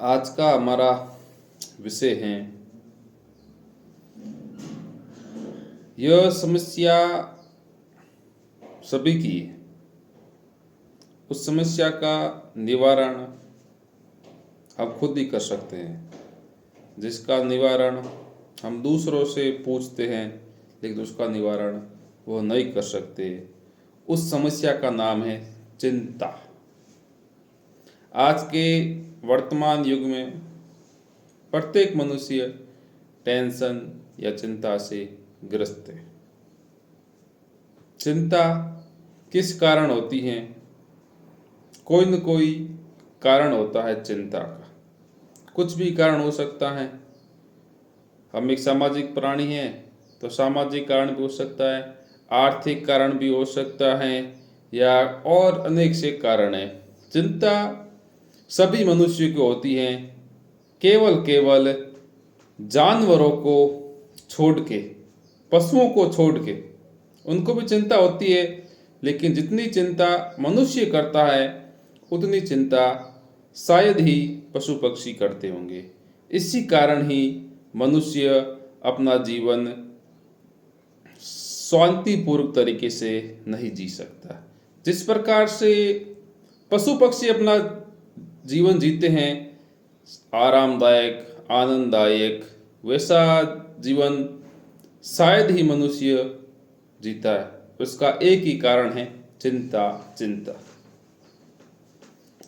आज का हमारा विषय है, यह समस्या सभी की है। उस समस्या का निवारण हम खुद ही कर सकते हैं, जिसका निवारण हम दूसरों से पूछते हैं लेकिन उसका निवारण वो नहीं कर सकते। उस समस्या का नाम है चिंता। आज के वर्तमान युग में प्रत्येक मनुष्य टेंशन या चिंता से ग्रस्त है। चिंता किस कारण होती है? कोई न कोई कारण होता है चिंता का। कुछ भी कारण हो सकता है। हम एक सामाजिक प्राणी हैं तो सामाजिक कारण भी हो सकता है, आर्थिक कारण भी हो सकता है, या और अनेक से कारण है। चिंता सभी मनुष्य को होती है, केवल जानवरों को छोड़ के, पशुओं को छोड़ के उनको भी चिंता होती है। लेकिन जितनी चिंता मनुष्य करता है उतनी चिंता शायद ही पशु पक्षी करते होंगे। इसी कारण ही मनुष्य अपना जीवन शांतिपूर्वक तरीके से नहीं जी सकता। जिस प्रकार से पशु पक्षी अपना जीवन जीते हैं आरामदायक, आनंददायक, वैसा जीवन शायद ही मनुष्य जीता है। उसका एक ही कारण है चिंता। चिंता,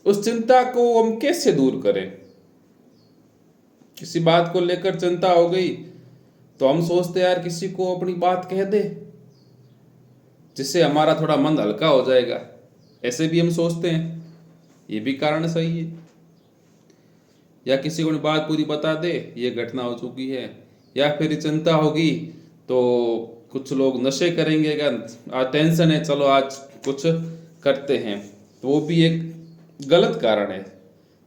उस चिंता को हम कैसे दूर करें? किसी बात को लेकर चिंता हो गई तो हम सोचते यार किसी को अपनी बात कह दे, जिससे हमारा थोड़ा मन हल्का हो जाएगा। ऐसे भी हम सोचते हैं, ये भी कारण सही है। या किसी को बात पूरी बता दे, ये घटना हो चुकी है। या फिर चिंता होगी तो कुछ लोग नशे करेंगे, आज टेंशन है चलो आज कुछ करते हैं, तो वो भी एक गलत कारण है।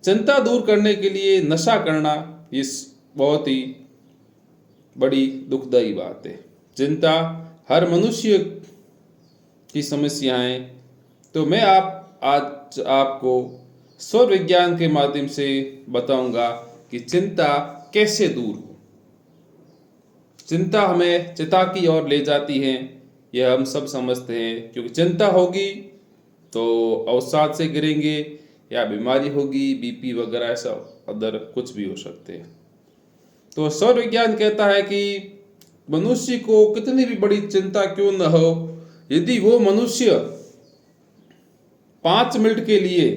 चिंता दूर करने के लिए नशा करना इस बहुत ही बड़ी दुखदायी बात है। चिंता हर मनुष्य की समस्या है। तो मैं आज आपको सौर विज्ञान के माध्यम से बताऊंगा कि चिंता कैसे दूर हो। चिंता हमें चिता की ओर ले जाती है, यह हम सब समझते हैं, क्योंकि चिंता होगी तो अवसाद से गिरेंगे, या बीमारी होगी, बीपी वगैरह, ऐसा अदर कुछ भी हो सकते हैं। तो सौर विज्ञान कहता है कि मनुष्य को कितनी भी बड़ी चिंता क्यों न हो, यदि वो मनुष्य 5 मिनट के लिए,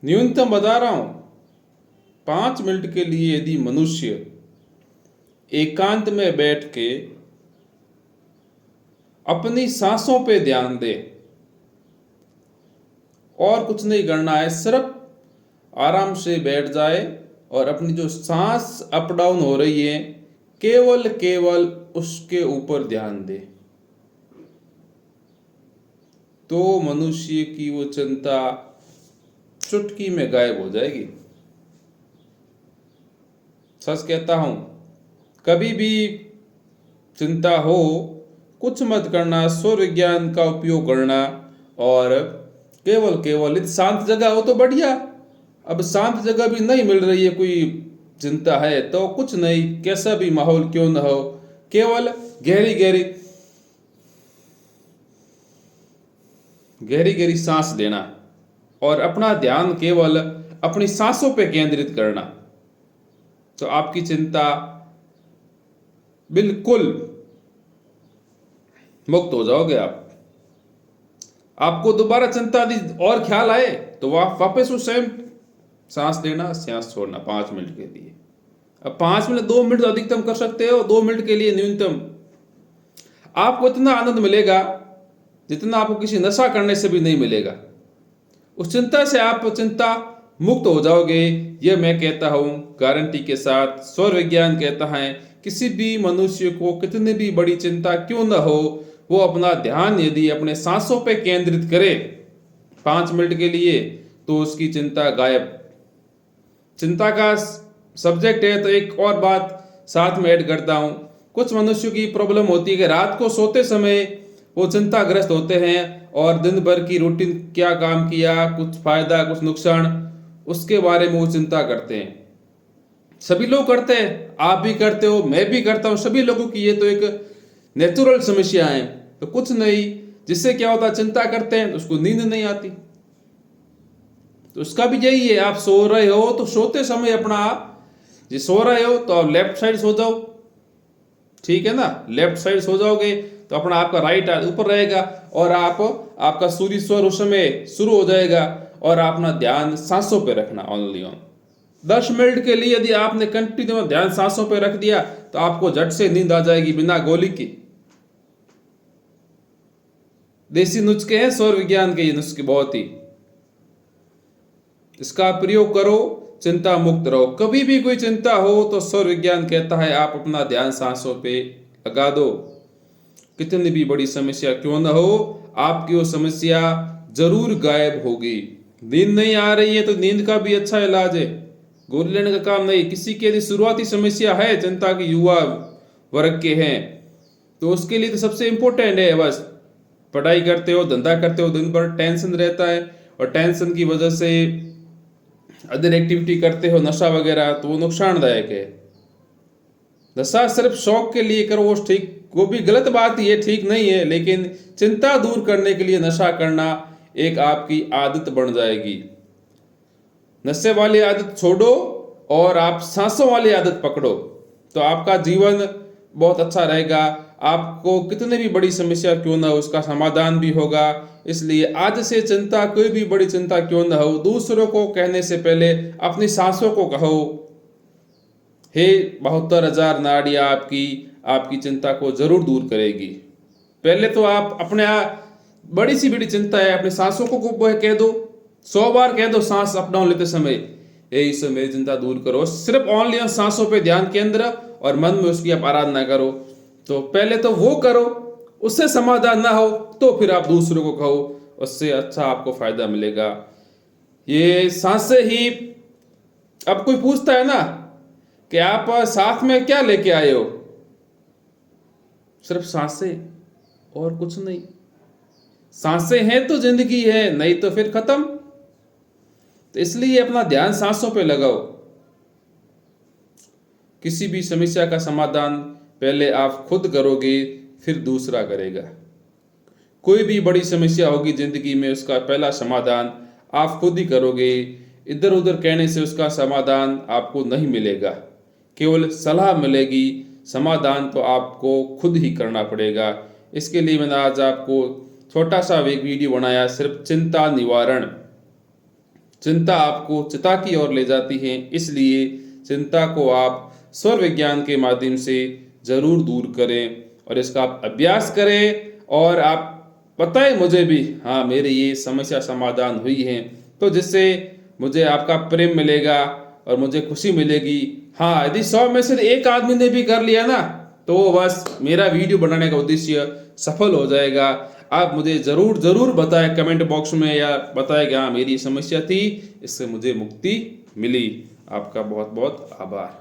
न्यूनतम बता रहा हूं, 5 मिनट के लिए यदि मनुष्य एकांत में बैठ के अपनी सांसों पे ध्यान दे, और कुछ नहीं करना है, सिर्फ आराम से बैठ जाए और अपनी जो सांस अप डाउन हो रही है केवल उसके ऊपर ध्यान दे, तो मनुष्य की वो चिंता चुटकी में गायब हो जाएगी। सच कहता हूं, कभी भी चिंता हो कुछ मत करना, सौर विज्ञान का उपयोग करना, और केवल शांत जगह हो तो बढ़िया। अब शांत जगह भी नहीं मिल रही है, कोई चिंता है तो कुछ नहीं, कैसा भी माहौल क्यों न हो, केवल गहरी गहरी सांस लेना और अपना ध्यान केवल अपनी सांसों पे केंद्रित करना, तो आपकी चिंता बिल्कुल मुक्त हो जाओगे। आपको दोबारा चिंता और ख्याल आए तो आप वापस उस सेम सांस लेना, सांस छोड़ना 5 मिनट के लिए। अब 5 मिनट, 2 मिनट अधिकतम कर सकते हो, 2 मिनट के लिए न्यूनतम। आपको इतना आनंद मिलेगा जितना आपको किसी नशा करने से भी नहीं मिलेगा। उस चिंता से आप चिंता मुक्त हो जाओगे, यह मैं कहता हूं गारंटी के साथ। सौर विज्ञान कहता है किसी भी मनुष्य को कितनी भी बड़ी चिंता क्यों न हो, वो अपना ध्यान यदि अपने सांसों पे केंद्रित करे 5 मिनट के लिए, तो उसकी चिंता गायब। चिंता का सब्जेक्ट है तो एक और बात साथ में ऐड करता हूं। कुछ मनुष्यों की प्रॉब्लम होती है कि रात को सोते समय वो चिंताग्रस्त होते हैं और दिन भर की रूटीन क्या काम किया, कुछ फायदा कुछ नुकसान, उसके बारे में वो चिंता करते हैं। सभी लोग करते हैं, आप भी करते हो, मैं भी करता हूं, सभी लोगों की ये तो एक नेचुरल समस्या है। तो कुछ नहीं, जिससे क्या होता है, चिंता करते हैं तो उसको नींद नहीं आती। तो उसका भी यही है, आप सो रहे हो तो सोते समय अपना, जी सो रहे हो तो आप लेफ्ट साइड सो जाओ, ठीक है ना, लेफ्ट साइड सो जाओगे तो अपना आपका राइट ऊपर रहेगा और आपका सूर्य स्वर उस समय शुरू हो जाएगा और अपना ध्यान सांसों पे रखना, ओनली ऑन 10 मिनट के लिए यदि आपने कंटिन्यू ध्यान सांसों पे रख दिया तो आपको झट से नींद आ जाएगी बिना गोली की। देसी नुस्खे हैं, सौर विज्ञान के ये नुस्खे बहुत ही, इसका प्रयोग करो, चिंता मुक्त रहो। कभी भी कोई चिंता हो तो सौर विज्ञान कहता है आप अपना ध्यान सांसों पे लगा दो। कितनी भी बड़ी समस्या क्यों ना हो, आपकी वो समस्या जरूर गायब होगी। नींद नहीं आ रही है तो नींद का भी अच्छा इलाज है, गोली लेने का काम नहीं। किसी के लिए शुरुआती समस्या है, चिंता की युवा वर्ग के हैं, तो उसके लिए तो सबसे इंपॉर्टेंट है, बस पढ़ाई करते हो, धंधा करते हो, दिन भर टेंशन रहता है और टेंशन की वजह से अदर एक्टिविटी करते हो, नशा वगैरह, तो वो नुकसानदायक है। नशा सिर्फ शौक के लिए करो, वो ठीक, वो भी गलत बात ही है, ठीक नहीं है, लेकिन चिंता दूर करने के लिए नशा करना एक आपकी आदत बन जाएगी। नशे वाली आदत छोड़ो और आप सांसों वाली आदत पकड़ो तो आपका जीवन बहुत अच्छा रहेगा। आपको कितनी भी बड़ी समस्या क्यों ना हो उसका समाधान भी होगा। इसलिए आज से चिंता, कोई भी बड़ी चिंता क्यों ना हो, दूसरों को कहने से पहले अपनी सांसों को कहो, हे 72,000 नाड़ियां आपकी चिंता को जरूर दूर करेगी। पहले तो आप अपने बड़ी सी बड़ी चिंता है अपनी सांसों को कह दो, 100 बार कह दो सांस अप डाउन लेते समय, ये इससे मेरी चिंता दूर करो। सिर्फ ओनली सांसों पे ध्यान केंद्र और मन में उसकी आप आराधना करो। तो पहले तो वो करो, उससे समाधान ना हो तो फिर आप दूसरों को कहो, उससे अच्छा आपको फायदा मिलेगा। ये सांसें ही, अब कोई पूछता है ना कि आप साथ में क्या लेके आए हो, सिर्फ सांसें और कुछ नहीं। सांसें हैं तो जिंदगी है, नहीं तो फिर खत्म। तो इसलिए अपना ध्यान सांसों पे लगाओ। किसी भी समस्या का समाधान पहले आप खुद करोगे, फिर दूसरा करेगा। कोई भी बड़ी समस्या होगी जिंदगी में, उसका पहला समाधान आप खुद ही करोगे। इधर उधर कहने से उसका समाधान आपको नहीं मिलेगा, केवल सलाह मिलेगी, समाधान तो आपको खुद ही करना पड़ेगा। इसके लिए मैंने आज आपको छोटा सा एक वीडियो बनाया, सिर्फ चिंता निवारण। चिंता आपको चिता की ओर ले जाती है, इसलिए चिंता को आप स्वर विज्ञान के माध्यम से जरूर दूर करें और इसका आप अभ्यास करें और आप बताएं मुझे भी, हाँ मेरी ये समस्या समाधान हुई है, तो जिससे मुझे आपका प्रेम मिलेगा और मुझे खुशी मिलेगी। हाँ, यदि 100 में से एक आदमी ने भी कर लिया ना, तो बस मेरा वीडियो बनाने का उद्देश्य सफल हो जाएगा। आप मुझे जरूर जरूर बताएं कमेंट बॉक्स में, या बताएं कि हाँ मेरी समस्या थी, इससे मुझे मुक्ति मिली। आपका बहुत बहुत आभार।